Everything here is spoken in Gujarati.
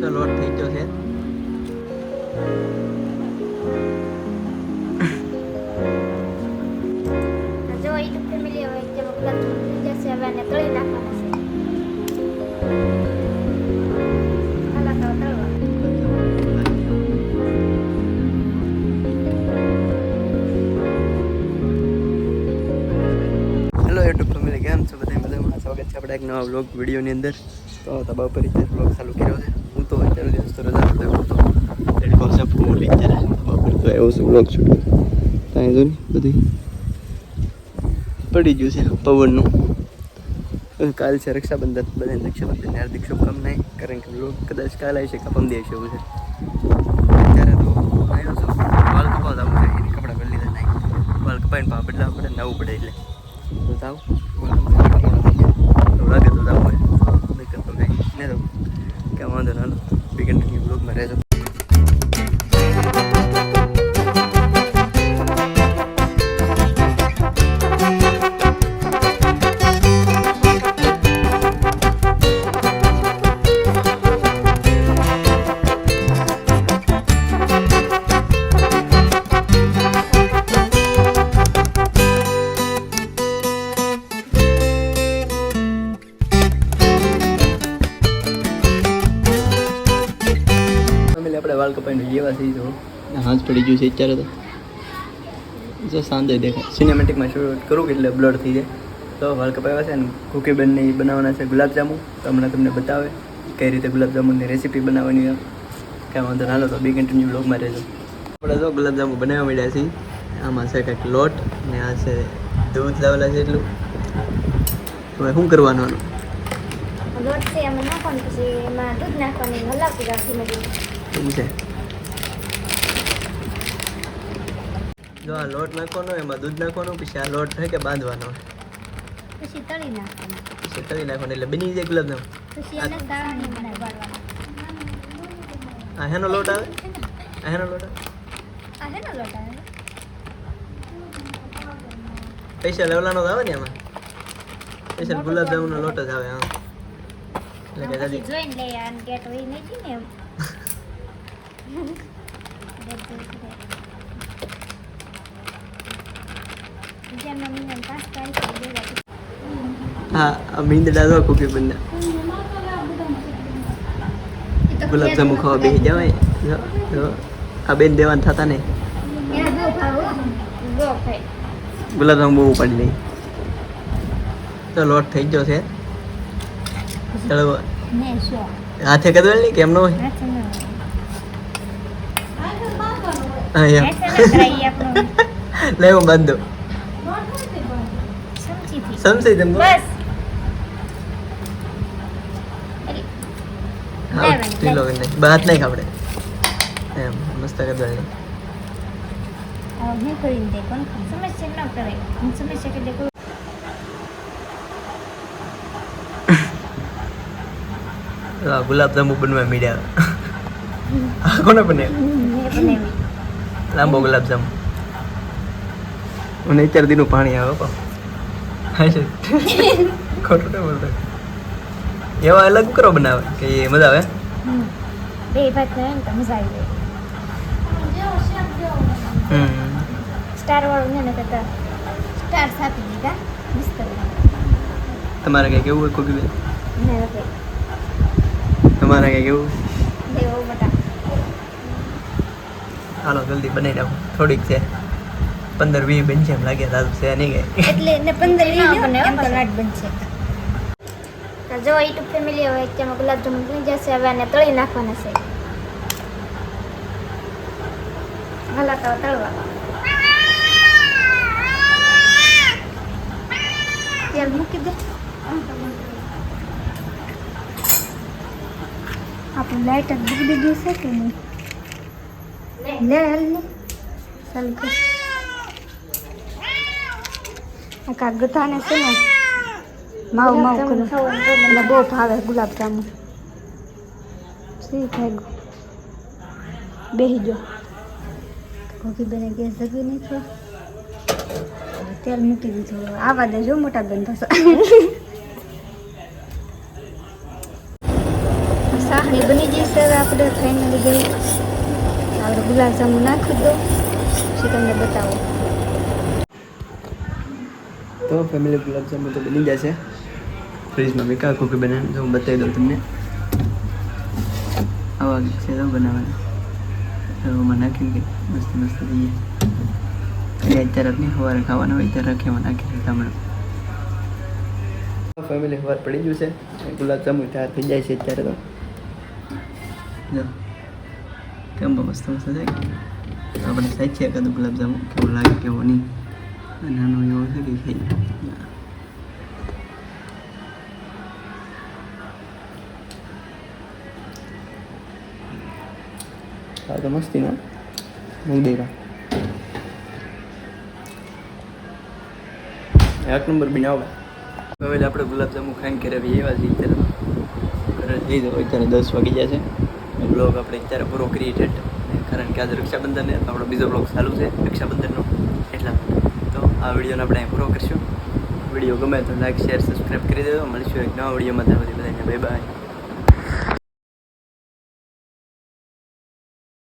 તો લોટ થઈ ગયો છે. જો યુટ્યુબ ફેમિલી હવે જે ગુલાબ જામુન જશે હવે આને તળી નાખવાના છે. હલાતા તળવા. હેલો યુટ્યુબ ફેમિલી, કેમ છો બધા મજામાં? સ્વાગત છે આપણે એક નવા વ્લોગ વિડીયોની અંદર. તો તબા પર વ્લોગ ચાલુ કર્યો છે. હું તો અત્યારે દિવસ તો રજા પડે હું તો એડ કોન્સેપ્ટ હું લેક્ચર તબા પર તો એવો વ્લોગ શૂટ ત્યાં જો ને બધી પડી ગયું છે પવનનું. કાલ છે રક્ષાબંધન, બધાને રક્ષાબંધનની હાર્દિક શુભકામનાએ. કારણ કે વ્લોગ કદાચ કાલ આવી છે કે પમ દે છે એવું છે. અત્યારે તો આવ્યો છું વાળ કપાવા જવું છે, એની કપડાં પહેરી લીધા નહીં. વાળ કપાઈને પા બદલાવવા પડે, નવું પડે એટલે તો જાવ લાગે તો જાવ હોય નહીં કરતો કંઈ નહીં જાવ ક્યાં વાંધો ના લો. બી કન્ટિન્યુ બ્લોગમાં રહેજો. આપણે વાળ કપાઈને જેવા થઈ તો હાથ પડી ગયું છે અત્યારે તો જો સાંજે દેખાય. સિનેમેટિકમાં શૂટ કરું કે એટલે બ્લડ થઈ જાય. તો વાળ કપાવ્યા છે ને કુકીબેનને એ બનાવવાના છે ગુલાબજાંબુ. તો હમણાં તમને બતાવે કઈ રીતે ગુલાબજાંબુની રેસીપી બનાવવાની હોય. કાંઈ વાંધો ના લો, તો બી કન્ટિન્યુ બ્લોગમાં રહેજો. આપણે જો ગુલાબજાંબુ બનાવવા માંડ્યા છીએ. આમાં છે કંઈક લોટ ને આ છે દૂધ લાવેલા છે એટલું. હવે શું કરવાનું આનું? લોટ છે એમાં નાખવાનું, પછી એમાં દૂધ નાખવાનું, હલાવતું રાખીને એવું છે. જો આ લોટ નાખવાનો, એમાં દૂધ નાખવાનું, પછી આ લોટ છે કે બાંધવાનો, પછી તળી નાખવાનું, પછી તળી નાખવાનું એટલે બની જાય ગુલાબજાંબુ. પછી એને દાણાની બનાવવાનું. આ હેનો લોટ આવે? આ હેનો લોટ આવે? આ હેનો લોટ આવે? પૈસા લેવલાનો જ આવે ને એમાં? પૈસા ગુલાબજાંબુનો લોટ જ આવે. હા એટલે કે દાદી જોઈને લે આ ગેટ હોય નથી ને એમ. હા આ મીંદડા જો કુકી બંને ગુલાબજાંબુ ખાવા બેસી જવાય. જો આ બેન દેવાન થતા ને ગુલાબજાંબુ બહુ ઉપાડી લઈ. તો લોટ થઈ ગયો છે. ચાલો હાથે કદવેલ નહીં કે એમનો હોય? હા એમ લે હું બાંધ દઉં. સમજી તેમ બસ હા ઢીલો કરી નાખ. બાત નહીં ખાવડે એમ મસ્ત કદવેલ નહીં. હું કરીને દે કોણ સમસ્યા ન કરાય. હું સમસ્યા કે દેખો ગુલાબજાંબુ બનવા મીડ્યા. આ કોને બનાવ્યું? લાંબો ગુલાબજાંબુ. મને અત્યારે દીનું પાણી આવે પા. હા છે ખોટું નહીં બોલતો. એવા અલગ કરો બનાવે કે એ મજા આવે. બે ભાત ને તો મજા આવી જાય. સ્ટાર વાળું ને કરતા સ્ટાર સાપી દીધા મસ્ત. તમારે કઈ કેવું હોય કોકી બેન? ને ઓકે તમારે કઈ કેવું? દેવો બટા હાલો જલ્દી બનાવી નાખો. થોડીક છે 15-20 બન છે એમ લાગે. સારું છે નહીં ગઈ એટલે ને 15-20 બને એમ તો લાટ બનશે. તો જો યુટ્યુબ ફેમિલી હવે તેમાં ગુલાબજામુન બની જશે. હવે આને તળી નાખવાના છે. હલાતા તળવા. તેલ મૂકી દે. આપણે લાઈટ જ બગડી ગઈ છે કે નહીં? લે હાલ ને ચાલુ કર. આ કાગતાને છે ને માવ માવ કરો એટલે બહુ ભાવે ગુલાબજાંબુ. સી થઈ ગયું બેસી ગયો. કોકી બેને ગેસ જગી નહીં થયો. તેલ મૂકી દીધું. આવા દેજો મોટા બેન થશે. સાહણી બની જશે હવે આપણે ફાઇનલી ગઈ આપણે ગુલાબજાંબુ નાખી દો પછી તમને બતાવો. તો ફેમિલી ગુલાબજાંબુ તો બની જશે. ફ્રીજમાં મેં કાંઈ કુકી બનાવીને તો હું બતાવી દઉં તમને. આવા છે તો બનાવવાના એમાં નાખીને કંઈક મસ્ત મસ્ત થઈ જાય. અત્યારે નહીં સવારે ખાવાના હોય ત્યારે રખીમાં નાખી દીધા હમણાં. ફેમિલી સવાર પડી ગયું છે. ગુલાબજાંબુ તૈયાર થઈ જાય છે અત્યારે તો. જો કેમ મસ્ત મસ્ત થાય. આપણે સાચી એકાદું ગુલાબજાંબુ કેવું લાગે કેવું નહીં. નાનો એવો છે કે થઈ હા તો મસ્તી ના નહીં દેવા એક નંબર બનાવવા. હવે આપણે ગુલાબજાંબુ ખાઈને ઘરે એવા છે અત્યારે ઘરે જઈ દો. અત્યારે 10 વાગી ગયા છે. બ્લોગ આપણે અત્યારે પૂરો કરીએ ઠેઠ કારણ કે આજે રક્ષાબંધન આપણો બીજો બ્લોગ ચાલુ છે રક્ષાબંધનનો એટલા તો આ વિડીયોને આપણે પૂરો કરીશું. વિડીયો ગમે તો લાઈક શેર સબસ્ક્રાઈબ કરી દેજો. મળીશું એક નવા વિડીયોમાં. ત્યાં સુધી બધાને બાય બાય.